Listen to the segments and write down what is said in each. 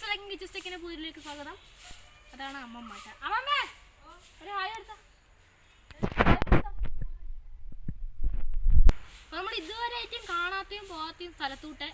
അസ്സലാമു അലൈക്കും പുതിയതിലേക്ക് സ്വാഗതം. അതാണ് അമ്മമ്മ. അമ്മമ്മേ ഒരു ഹായ് എടുത്താ. നമ്മൾ ഇതുവരെയായിട്ടും കാണാത്തയും പോകാത്തയും സ്ഥലത്തൂട്ടെ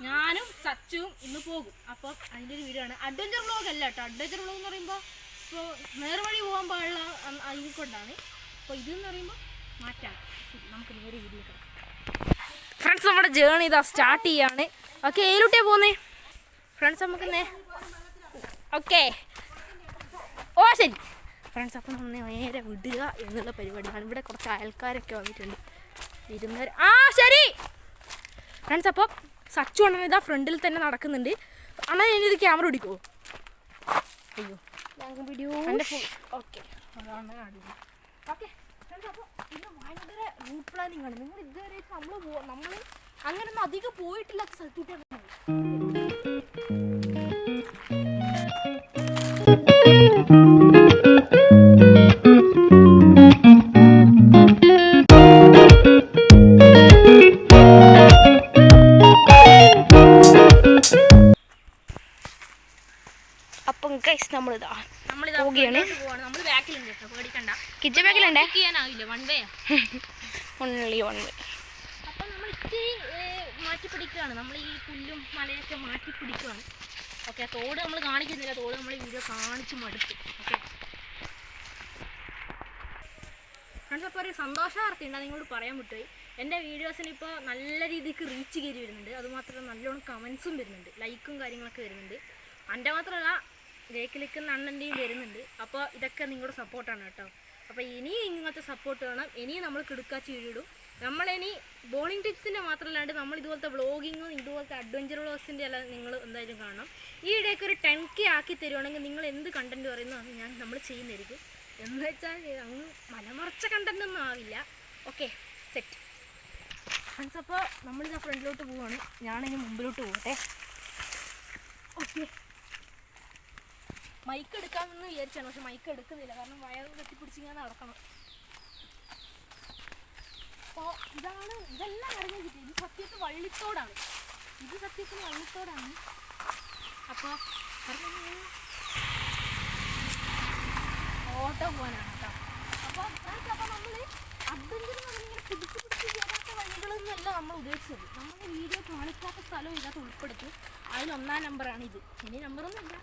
ഞാനും സച്ചുവും ഇന്ന് പോകും. അപ്പം അതിൻ്റെ ഒരു വീഡിയോ ആണ്. അഡ്വഞ്ചർ വ്ളോഗ് അല്ല കേട്ടോ. അഡ്വഞ്ചർ വ്ളോഗ് എന്ന് പറയുമ്പോൾ ഇപ്പോൾ നേർവഴി പോകാൻ പാടുള്ള അതിനെ കൊണ്ടാണ്. അപ്പോൾ ഇതെന്ന് പറയുമ്പോൾ മാറ്റാണ്. നമുക്ക് നേരെ വീഡിയോ കാണാം. ഫ്രണ്ട്സ്, നമ്മുടെ ജേണി ഇതാ സ്റ്റാർട്ട് ചെയ്യാണ്. ഓക്കെ, ഏലൂട്ടിയാണ് പോകുന്നേ ഫ്രണ്ട്സ്. നമുക്ക് ഓക്കെ, ഓ ശരി ഫ്രണ്ട്സ്. അപ്പം നമ്മൾ നേരെ വിടുക എന്നുള്ള പരിപാടിയാണ്. ഇവിടെ കുറച്ച് അയൽക്കാരൊക്കെ വന്നിട്ടുണ്ട്, ഇരുന്നവർ. ആ ശരി ഫ്രണ്ട്സ്. അപ്പം സച്ചു അണ്ണൻ ഇതാ ഫ്രണ്ടിൽ തന്നെ നടക്കുന്നുണ്ട്. അണ്ണൻ ഞാനിത് ക്യാമറ പിടിക്കുമോ? അയ്യോ ഓക്കെ, അതാണ് അടിപൊളി. ഓക്കെ ഫ്രണ്ട്സ്, അപ്പോൾ ഇന്ന് ഭയങ്കര റൂട്ട് പ്ലാനിങ് ആണ്. നിങ്ങൾ ഇതുവരെ നമ്മൾ അങ്ങനെയൊന്നും അധികം പോയിട്ടില്ലാത്ത സ്ഥലത്തൂട്ടാണ്. അപ്പം ഗൈസ് നമ്മളിതാ പോവുകയാണ്. നമ്മൾ ബാക്കിലുണ്ട് കേട്ടോ, പേടിക്കണ്ട. കിച്ചൺ ബാക്കിലുണ്ടേ ചെയ്യാനാവില്ല, one way only one way. അപ്പം നമ്മൾ ഇത്തിരി മാറ്റിപ്പിടിക്കുകയാണ്. നമ്മൾ ഈ പുല്ലും മലയൊക്കെ മാറ്റിപ്പിടിക്കുകയാണ്. ഓക്കെ, തോട് നമ്മൾ കാണിക്കുന്നില്ല, തോട് നമ്മൾ വീഡിയോ കാണിച്ച് മടുത്തു. ഓക്കെ ഫ്രണ്ട്സ്, അപ്പോൾ ഒരു സന്തോഷ വാർത്തയുണ്ട്, നിങ്ങളോട് പറയാൻ വിട്ടുപോയി. എൻ്റെ വീഡിയോസിന് ഇപ്പോൾ നല്ല രീതിക്ക് റീച്ച് കയറി വരുന്നുണ്ട്. അതുമാത്രമല്ല നല്ലോണം കമൻസും വരുന്നുണ്ട്, ലൈക്കും കാര്യങ്ങളൊക്കെ വരുന്നുണ്ട്. എൻ്റെ മാത്രമല്ല ജയിക്കലിക്കുന്ന അണ്ണൻ്റെയും വരുന്നുണ്ട്. അപ്പോൾ ഇതൊക്കെ നിങ്ങളുടെ സപ്പോർട്ടാണ് കേട്ടോ. അപ്പോൾ ഇനിയും ഇങ്ങനത്തെ സപ്പോർട്ട് വേണം. ഇനിയും നമ്മൾ കിടുക്കാച്ചി വീഡിയോ. നമ്മളിനി ബോളിംഗ് ടിപ്സിൻ്റെ മാത്രമല്ലാണ്ട് നമ്മൾ ഇതുപോലത്തെ വ്ളോഗിങ്ങും ഇതുപോലത്തെ അഡ്വഞ്ചർ വ്ളോഗ്സിൻ്റെ എല്ലാം നിങ്ങൾ എന്തായാലും കാണണം. ഈ ഇടയ്ക്ക് ഒരു 10K ആക്കി തരുവാണെങ്കിൽ നിങ്ങൾ എന്ത് കണ്ടൻറ്റ് പറയുന്നു അത് നമ്മൾ ചെയ്യുന്നതായിരിക്കും. എന്ന് വെച്ചാൽ അങ്ങ് മലമറച്ച കണ്ടൻറ്റൊന്നും ആവില്ല. Okay set friends. അപ്പോൾ നമ്മളിതാ ഫ്രണ്ടിലോട്ട് പോവുകയാണ്. ഞാനിനി മുമ്പിലോട്ട് പോകട്ടെ. ഓക്കെ, മൈക്ക് എടുക്കാമെന്ന് വിചാരിച്ചാണ്, പക്ഷെ മൈക്ക് എടുക്കുന്നില്ല. കാരണം വയറ് കെട്ടിപ്പിടിച്ചിങ്ങനെ നടക്കണം. അപ്പോൾ ഇതെല്ലാം ഇറങ്ങി കിട്ടി. ഇത് സത്യത്തിൽ വള്ളിത്തോടാണ്. അപ്പോൾ ഓട്ടോ പോകാനാണ് കേട്ടോ. അപ്പോൾ നമ്മൾ അഡ്വഞ്ചർ എന്ന് പറഞ്ഞാൽ ഇങ്ങനെ പിടിച്ച് ചെയ്യാത്ത വഴികളൊന്നുമല്ല നമ്മൾ ഉദ്ദേശിച്ചത്. നമ്മൾ വീഡിയോ കാണിക്കാത്ത സ്ഥലവും ഇതിനകത്ത് ഉൾപ്പെടുത്തും. അതിലൊന്നാം നമ്പറാണ് ഇത്. ഇനി നമ്പറൊന്നുമില്ല,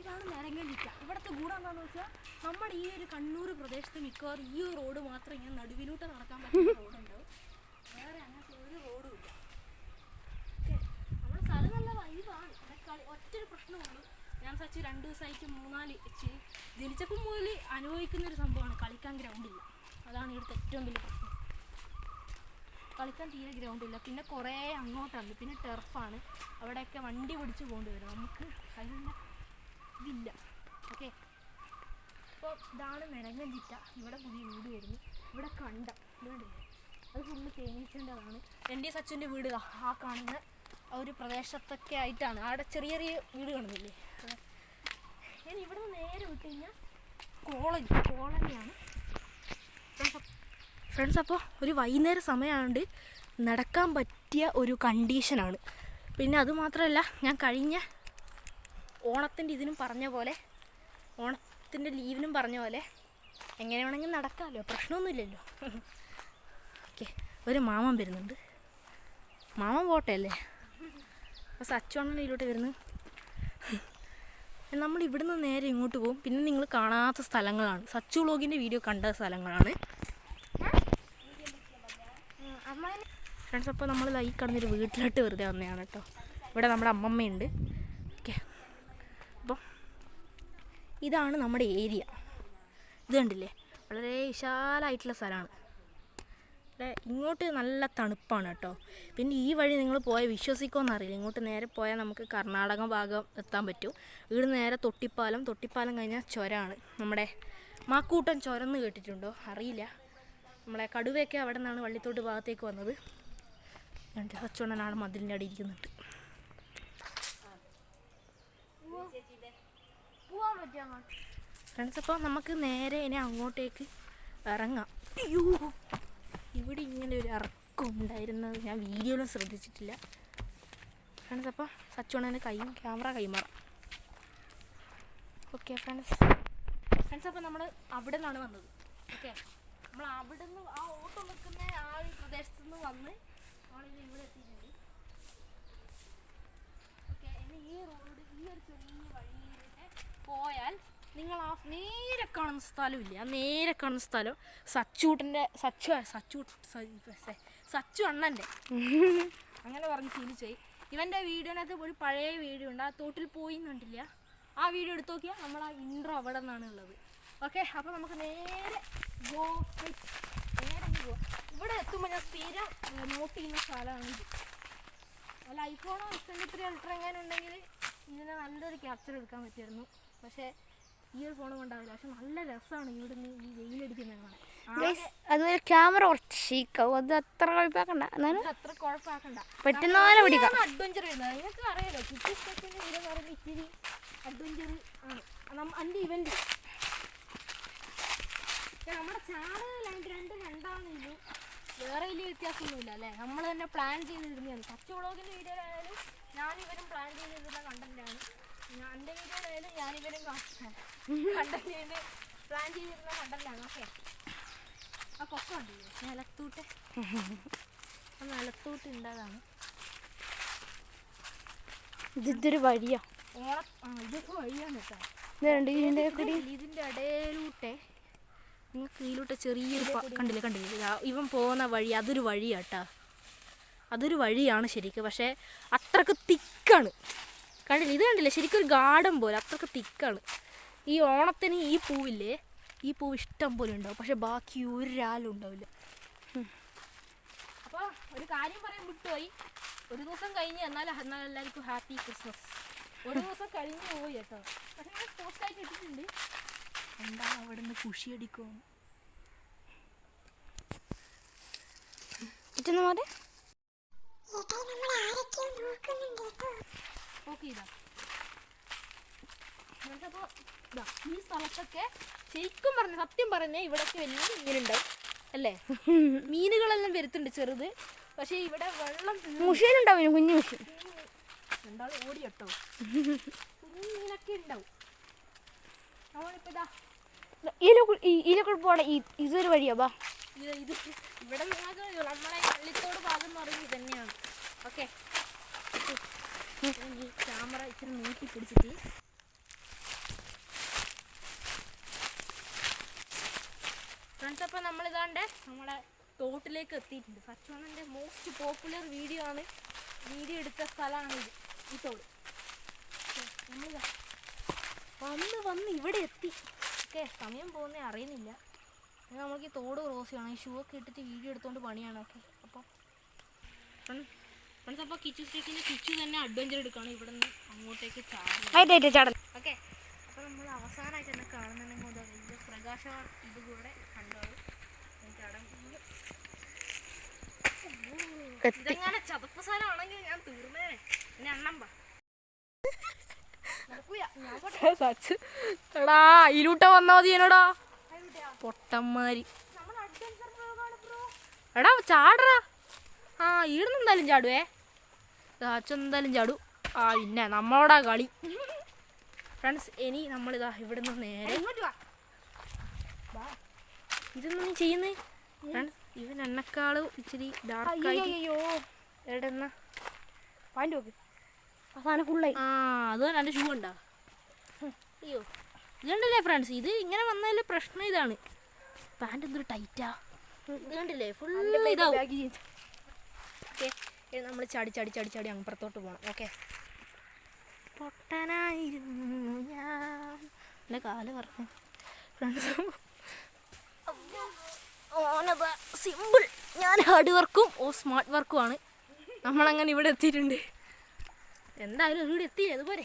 ഇതാണ് നെരങ്ങലിക്ക. ഇവിടുത്തെ ഗുണം എന്താണെന്ന് വെച്ചാൽ നമ്മുടെ ഈ ഒരു കണ്ണൂർ പ്രദേശത്ത് മിക്കവാറും ഈ ഒരു റോഡ് മാത്രം ഇങ്ങനെ നടുവിലൂട്ട് നടക്കാൻ പറ്റുന്ന റോഡുണ്ടാവും. വേറെ അങ്ങനത്തെ ഒരു റോഡും ഇല്ല. ഓക്കെ, നമ്മുടെ സ്ഥലം നല്ല വൈബാണ്. ഒറ്റൊരു പ്രശ്നമുള്ളൂ, ഞാൻ സച്ച് 2 ദിവസമായിട്ട് 3-4 ജനിച്ചപ്പോൾ മുതൽ അനുഭവിക്കുന്നൊരു സംഭവമാണ് കളിക്കാൻ ഗ്രൗണ്ടില്ല. അതാണ് ഇവിടുത്തെ ഏറ്റവും വലിയ പ്രശ്നം. കളിക്കാൻ തീരെ ഗ്രൗണ്ടില്ല. പിന്നെ കുറേ അങ്ങോട്ടാണ്, പിന്നെ ടെർഫാണ്. അവിടെയൊക്കെ വണ്ടി പിടിച്ച് പോകേണ്ടി വരും. നമുക്ക് അതിനുള്ള ഇതില്ല. ഓക്കെ, അപ്പോൾ ഇതാണ് നെരങ്ങഞ്ചിറ്റ. ഇവിടെ പുതിയ വീട് വരുന്നു. ഇവിടെ ഇതുണ്ട്, അത് ഫുള്ള് തേനീച്ചേണ്ടതാണ്. എൻ്റെ സച്ചുവിൻ്റെ വീട് ആ കാണുന്ന ആ ഒരു പ്രദേശത്തൊക്കെ ആയിട്ടാണ്. അവിടെ ചെറിയ ചെറിയ വീട് കാണുന്നില്ലേ. ഞാൻ ഇവിടെ നിന്ന് നേരെ വിട്ട് കഴിഞ്ഞാൽ കോളനിയാണ് ഫ്രണ്ട്സ്. അപ്പോൾ ഒരു വൈകുന്നേരം സമയമായതുകൊണ്ട് നടക്കാൻ പറ്റിയ ഒരു കണ്ടീഷനാണ്. പിന്നെ അതുമാത്രമല്ല, ഞാൻ കഴിഞ്ഞ ഓണത്തിൻ്റെ ഇതിനും പറഞ്ഞ പോലെ, ഓണത്തിൻ്റെ ലീവിനും പറഞ്ഞ പോലെ എങ്ങനെ വേണമെങ്കിൽ നടക്കാമല്ലോ, പ്രശ്നമൊന്നുമില്ലല്ലോ. ഓക്കെ, ഒരു മാമൻ വരുന്നുണ്ട്. മാമൻ പോട്ടെ അല്ലേ. അപ്പോൾ സച്ചുവണ്ണൻ ഇതിലോട്ട് വരുന്നു. നമ്മൾ ഇവിടുന്ന് നേരെ ഇങ്ങോട്ട് പോകും. പിന്നെ നിങ്ങൾ കാണാത്ത സ്ഥലങ്ങളാണ്, സച്ചു വ്ളോഗിൻ്റെ വീഡിയോ കണ്ട സ്ഥലങ്ങളാണ് ഫ്രണ്ട്സ്. അപ്പോൾ നമ്മൾ ഈ കടന്നൊരു വീട്ടിലോട്ട് വെറുതെ വന്നതാണ് കേട്ടോ. ഇവിടെ നമ്മുടെ അമ്മമ്മയുണ്ട്. ഓക്കെ, അപ്പം ഇതാണ് നമ്മുടെ ഏരിയ. ഇത് കണ്ടില്ലേ, വളരെ വിശാലമായിട്ടുള്ള സ്ഥലമാണ്. ഇവിടെ ഇങ്ങോട്ട് നല്ല തണുപ്പാണ് കേട്ടോ. പിന്നെ ഈ വഴി നിങ്ങൾ പോയാൽ വിശ്വസിക്കുമോ അറിയില്ല. ഇങ്ങോട്ട് നേരെ പോയാൽ നമുക്ക് കർണാടക ഭാഗം എത്താൻ പറ്റും. ഇവിടെ നേരെ തൊട്ടിപ്പാലം കഴിഞ്ഞാൽ ചുരമാണ്. നമ്മുടെ മാക്കൂട്ടൻ ചുരം എന്ന് കേട്ടിട്ടുണ്ടോ? അറിയില്ല. നമ്മളെ കടുവയൊക്കെ അവിടെ നിന്നാണ് വള്ളിത്തോട്ട് ഭാഗത്തേക്ക് വന്നത്. എൻ്റെ സച്ചോണ്ണനാണ് മതിലിൻ്റെ അടി ഇരിക്കുന്നുണ്ട്. ഫ്രണ്ട്സ്, അപ്പോൾ നമുക്ക് നേരെ ഇനി അങ്ങോട്ടേക്ക് ഇറങ്ങാം. അയ്യോ, ഇവിടെ ഇങ്ങനെ ഒരു ഇറക്കം ഉണ്ടായിരുന്നത് ഞാൻ വീഡിയോയിലും ശ്രദ്ധിച്ചിട്ടില്ല ഫ്രണ്ട്സ്. അപ്പോൾ സച്ചുവണ്ണൻ്റെ ക്യാമറ കൈമാറാം. ഓക്കെ ഫ്രണ്ട്സ് അപ്പോൾ നമ്മൾ അവിടെ നിന്നാണ് വന്നത്. ഓക്കെ, നമ്മൾ അവിടെ നിന്ന് ആ ഓട്ടോ നിൽക്കുന്ന ആ ഒരു പ്രദേശത്തു നിന്ന് വന്ന് നമ്മളിത് ഇവിടെ എത്തിയിട്ടുണ്ട്. ഓക്കെ, ഇനി ഈ റോഡ് ഈ ഒരു ചെറിയ വഴിയിലൂടെ പോയാൽ നിങ്ങൾ ആ നേരെ കാണുന്ന സ്ഥലമില്ല, ആ നേരെ കാണുന്ന സ്ഥലം സച്ചു അണ്ണൻ്റെ അങ്ങനെ പറഞ്ഞ് ശീലിച്ചായി. ഇവൻ്റെ വീഡിയോനകത്ത് ഒരു പഴയ വീഡിയോ ഉണ്ട്, ആ തോട്ടിൽ പോയി കണ്ടില്ല, ആ വീഡിയോ എടുത്ത് നോക്കിയാൽ നമ്മൾ ആ ഇൻട്രോ അവിടെ നിന്നാണ് ഉള്ളത്. ഓക്കെ, അപ്പോൾ നമുക്ക് നേരെ പോവാം. ഇവിടെ എത്തുമ്പോൾ ഞാൻ സ്ഥിരം നോട്ട് ചെയ്യുന്ന സ്ഥലമാണ് ഇത്. അല്ല ഐഫോണോ S23 അൾട്ര എങ്ങനെ ഉണ്ടെങ്കിൽ ഇതിന് നല്ലൊരു ക്യാപ്ചർ എടുക്കാൻ പറ്റുമായിരുന്നു. പക്ഷേ ഈ ഒരു ഫോൺ കൊണ്ടാവില്ല. പക്ഷെ നല്ല രസമാണ് ഇവിടെ നിന്ന് ഈ വെയിലടിക്കുന്നത് കാണാൻ. അതുപോലെ ക്യാമറ കുറച്ച് ഷീക്കാവും, അത് അത്ര കുഴപ്പമാക്കണ്ട, അത്ര കുഴപ്പമാക്കണ്ട, പറ്റുന്ന പിടിക്കാം. അഡ്വഞ്ചർ വരുന്നത് നിങ്ങൾക്ക് അറിയാലോ. കിറ്റി സ്പെഷ്യൽ വീഡിയോ എന്ന് പറയുന്നത് ഇച്ചിരി അഡ്വഞ്ചർ ആണ്. എൻ്റെ ഇവന്റ് നമ്മുടെ ചാനൽ രണ്ടാണെങ്കിലും വേറെ വലിയ വ്യത്യാസമൊന്നുമില്ല അല്ലേ. നമ്മൾ തന്നെ പ്ലാൻ ചെയ്തിരുന്നതാണ്. സച്ച് വ്ളോഗിൻ്റെ വീഡിയോയിലായാലും ഞാനിവരും പ്ലാൻ ചെയ്തിരുന്ന കണ്ടന്റാണ്. എൻ്റെ വീഡിയോയിലായാലും ഞാനിവരും കണ്ടന്റ് ചെയ്ത് പ്ലാൻ ചെയ്തിരുന്ന കണ്ടന്റാണ്. ഓക്കെ, ആ കൊക്ക ഉണ്ടല്ലോ നിലത്തൂട്ട് ഉണ്ടാകാണ്. ഇതൊരു വഴിയാ, ഇതൊക്കെ വഴിയാണ് കേട്ടോ. ഇതിന്റെ ഇടയിലൂട്ടെ നിങ്ങൾക്ക് ഇതിലൂടെ ചെറിയൊരു കണ്ടില്ലേ ഇവൻ പോകുന്ന വഴി, അതൊരു വഴിയാട്ടാ, അതൊരു വഴിയാണ് ശരിക്കും. പക്ഷേ അത്രക്ക് തിക്കാണ്, കണ്ടില്ലേ, ഇത് കണ്ടില്ലേ, ശരിക്കും ഒരു ഗാർഡൻ പോലെ അത്രക്ക് തിക്കാണ്. ഈ ഓണത്തിന് ഈ പൂവില്ലേ, ഈ പൂവ് ഇഷ്ടം പോലെ ഉണ്ടാവും, പക്ഷെ ബാക്കി ഒരാളും ഉണ്ടാവില്ല. അപ്പോൾ ഒരു കാര്യം പറയാൻ വിട്ടുപോയി, ഒരു ദിവസം കഴിഞ്ഞ് എന്നാൽ എല്ലാവർക്കും ഹാപ്പി ക്രിസ്മസ്. ഒരു ദിവസം കഴിഞ്ഞ് പോയി കേട്ടോ. പക്ഷെ ഞാൻ പോസ്റ്റായിട്ട് ഇട്ടിട്ടുണ്ട്, എന്താ അവിടെ നിന്ന് കുഷിയടിക്കുമെന്ന്. ഓക്കെ, ഈ സ്ഥലത്തൊക്കെ ശരിക്കും സത്യം പറഞ്ഞാൽ ഇവിടൊക്കെ വലിയ മീനുണ്ടാവും അല്ലേ. മീനുകളെല്ലാം വരുത്തുണ്ട് ചെറുത്, പക്ഷെ ഇവിടെ വെള്ളം മുഷീനുണ്ടാവും, കുഞ്ഞു മുഷീൻ രണ്ടാളും ഓടി കേട്ടോ. കുഞ്ഞു മീനൊക്കെ ഉണ്ടാവും. ഇതിലൊക്കെ പോണ ഇതൊരു വഴിയാ. ഇത് ഇവിടെ നിങ്ങൾക്ക് നമ്മളെ പള്ളിത്തോട് ഭാഗം എന്ന് പറയുന്നത് തന്നെയാണ്. ഓക്കെ, ക്യാമറ ഇച്ചിരി നീട്ടി പിടിച്ചിട്ട് ഫ്രണ്ട്സ്, അപ്പോൾ നമ്മളിതാണ്ട് നമ്മളെ തോട്ടിലേക്ക് എത്തിയിട്ടുണ്ട്. സച്ചോണൻ്റെ മോസ്റ്റ് പോപ്പുലർ വീഡിയോ ആണ്, വീഡിയോ എടുത്ത സ്ഥലമാണിത്, ഈ തോട്. നമ്മളിതാ വന്ന് ഇവിടെ എത്തി. ഓക്കെ, സമയം പോകുന്നേ അറിയുന്നില്ല. നമുക്ക് ഈ തോട് ക്രോസ് ചെയ്യണം. ഈ ഷൂ ഒക്കെ ഇട്ടിട്ട് വീഡിയോ എടുത്തുകൊണ്ട് പണിയാണ്. ഓക്കെ, അപ്പോൾ ഫ്രണ്ട്സ്, അപ്പോൾ കിച്ചു തന്നെ അഡ്വഞ്ചർ എടുക്കുകയാണ്. ഇവിടെ നിന്ന് അങ്ങോട്ടേക്ക് ചാടും. ഓക്കെ, അപ്പോൾ നമ്മൾ അവസാനമായിട്ട് തന്നെ കാണുന്നുണ്ടെങ്കിൽ വലിയ പ്രകാശം ഇതുകൂടെ കണ്ടോളൂ. ഇതെങ്ങനെ ചതപ്പ് സ്ഥലമാണെങ്കിൽ ഞാൻ തീർന്നേനെ. പിന്നെ എണ്ണമ്പാ എടാ ഇരുട്ട വന്നാ മതി എന്നോടാ പൊട്ടന്മാര്. എടാ ചാടറാ. ആ ഈടുന്ന് എന്തായാലും ചാടുവേ, അച്ഛനെന്തായാലും ചാടും. ആ പിന്നെ നമ്മളോടാ കളി. ഫ്രണ്ട്സ്, ഇനി നമ്മളിതാ ഇവിടെ നിന്ന് നേരെ ഇതൊന്നും നീ ചെയ്യുന്നേ ഫ്രണ്ട്സ്. ഇവൻ എണ്ണക്കാള് ഇച്ചിരി ഡാർക്കായി. എവിടെ എന്നാ പാൻറ് നോക്ക്, അവസാനം ഫുള്ളായി. ആ അത് എൻ്റെ ഷൂ ഉണ്ടാ. അയ്യോ, ഇതുണ്ടല്ലേ ഫ്രണ്ട്സ്, ഇത് ഇങ്ങനെ വന്നാലും പ്രശ്നം ഇതാണ്. പാൻറ് എന്തൊരു ടൈറ്റാ, ഇത് കണ്ടില്ലേ ഫുള്ള് ഇതാവും. ഓക്കെ, നമ്മൾ ചാടി അപ്പുറത്തോട്ട് പോകണം. ഓക്കെ, പൊട്ടനായിരുന്നു ഞാൻ, എൻ്റെ കാല് പറഞ്ഞു ഫ്രണ്ട്സ്. ഓനതാ സിമ്പിൾ, ഞാൻ ഹാർഡ് വർക്കും സ്മാർട്ട് വർക്കും ആണ്. നമ്മളങ്ങനെ ഇവിടെ എത്തിയിട്ടുണ്ട്. എന്തായാലും ഇവിടെ എത്തിയില്ലേ, അതുപോലെ.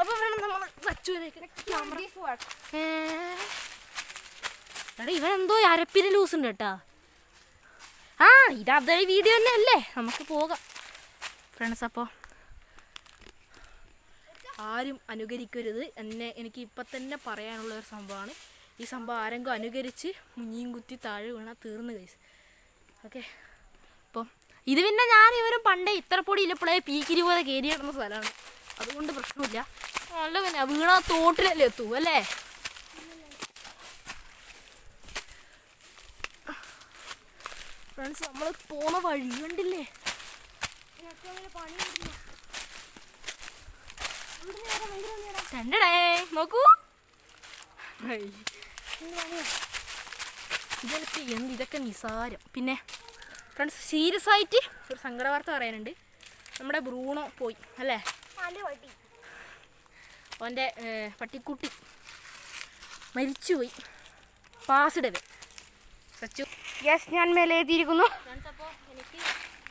അപ്പോൾ വേണം നമ്മൾ സച്ചുവിലേക്ക് എടാ ഇവനെന്തോ അരപ്പിന് ലൂസ് ഉണ്ട് കേട്ടാ. ആ ഇതേ വീഡിയോ തന്നെ അല്ലേ, നമുക്ക് പോകാം ഫ്രണ്ട്സ്. അപ്പോൾ ആരും അനുകരിക്കരുത് എന്നെ, എനിക്ക് ഇപ്പം തന്നെ പറയാനുള്ള ഒരു സംഭവമാണ്. ഈ സംഭവം ആരെങ്കിലും അനുകരിച്ച് മുഞ്ഞിയും കുത്തി താഴെ വീണാൽ തീർന്ന് കഴിച്ച്. ഓക്കെ, അപ്പം ഇത് പിന്നെ ഞാൻ ഇവരും പണ്ടേ ഇത്ര പൊടി ഇല്ലപ്പോഴേ പീക്കിരി പോലെ കയറി കിടന്ന സ്ഥലമാണ്, അതുകൊണ്ട് പ്രശ്നമില്ല. നല്ല പിന്നെ വീണ തോട്ടിലല്ലേ എത്തൂ അല്ലേ? ഫ്രണ്ട്സ് നമ്മൾ പോണ വഴി കണ്ടില്ലേ? കണ്ടടേ നോക്കൂ. ഇതൊക്കെ ഇതൊക്കെ നിസാരം. പിന്നെ ഫ്രണ്ട്സ് സീരിയസ് ആയിട്ട് ഒരു സങ്കട വാർത്ത പറയാനുണ്ട്. നമ്മുടെ ബ്രൂണോ പോയി അല്ലേ? അവൻ്റെ പട്ടിക്കുട്ടി മരിച്ചുപോയി. പാസ്ഡവേ സച്ചു. യെസ്, ഞാൻ മേലെ എത്തിയിരിക്കുന്നു. ഫ്രണ്ട്സ് അപ്പോൾ എനിക്ക്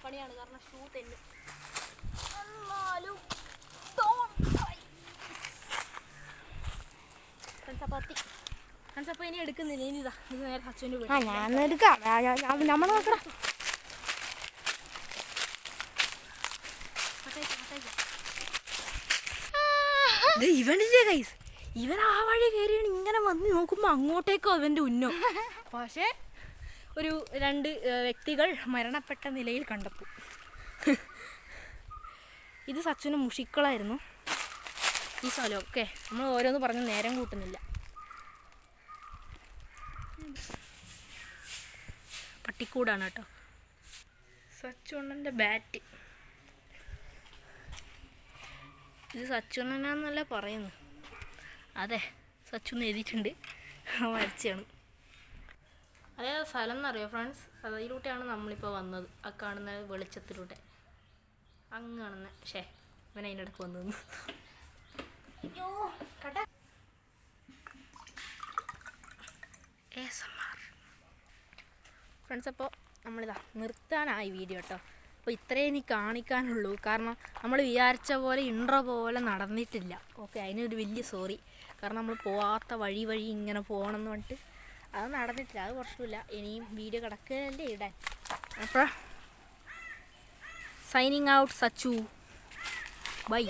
പണിയാണ്, കാരണം ഷൂ തെന്നും. ഫ്രണ്ട്സ് അപ്പോൾ ഇനി എടുക്കുന്നില്ല. ഇനി ഇതാ ഇത് നേരെ സച്ചുവിൻ്റെ വീട്ടിൽ. ഞാൻ എടുക്കാം. നമ്മൾ നോക്കണം. ഇവനില്ലേ ഗൈസ്, ഇവൻ ആ വഴി കയറിയാണ് ഇങ്ങനെ വന്ന് നോക്കുമ്പോൾ അങ്ങോട്ടേക്കോ അവൻ്റെ ഉന്നോ. പക്ഷേ ഒരു 2 വ്യക്തികൾ മരണപ്പെട്ട നിലയിൽ കണ്ടപ്പോൾ ഇത് സച്ചുവിന് മുഷിക്കളായിരുന്നു ഈ സ്ഥലമൊക്കെ. നമ്മൾ ഓരോന്ന് പറഞ്ഞ് നേരം കൂട്ടുന്നില്ല. പട്ടിക്കൂടാണ് കേട്ടോ. സച്ചുണ്ണൻ്റെ ബാറ്റ്. ഇത് സച്ചുണ്ണനാന്നല്ല പറയുന്നു. അതെ, സച്ചു എഴുതിയിട്ടുണ്ട്, വരച്ചാണ്. അതേ സ്ഥലം എന്നറിയോ ഫ്രണ്ട്സ്? അതിലൂടെയാണ് നമ്മളിപ്പോൾ വന്നത്. ആ കാണുന്ന വെളിച്ചത്തിലൂടെ അങ്ങ് കാണുന്ന. ഇവൻ അതിൻ്റെ ഇടയ്ക്ക് വന്നു. ഫ്രണ്ട്സ് അപ്പോൾ നമ്മളിതാ നിർത്താനായി വീഡിയോ കേട്ടോ. അപ്പോൾ ഇത്രയേ ഇനി കാണിക്കാനുള്ളൂ. കാരണം നമ്മൾ വിചാരിച്ച പോലെ ഇൻട്രോ പോലെ നടന്നിട്ടില്ല. ഓക്കെ, അതിനൊരു വലിയ സോറി. കാരണം നമ്മൾ പോവാത്ത വഴി ഇങ്ങനെ പോകണം എന്ന് പറഞ്ഞിട്ട് അത് നടന്നിട്ടില്ല. അത് പ്രശ്നമില്ല, ഇനിയും വീഡിയോ കിടക്കുകയല്ലേ ഇടാൻ. അപ്പോൾ സൈനിങ് ഔട്ട് സച്ചു, ബൈ.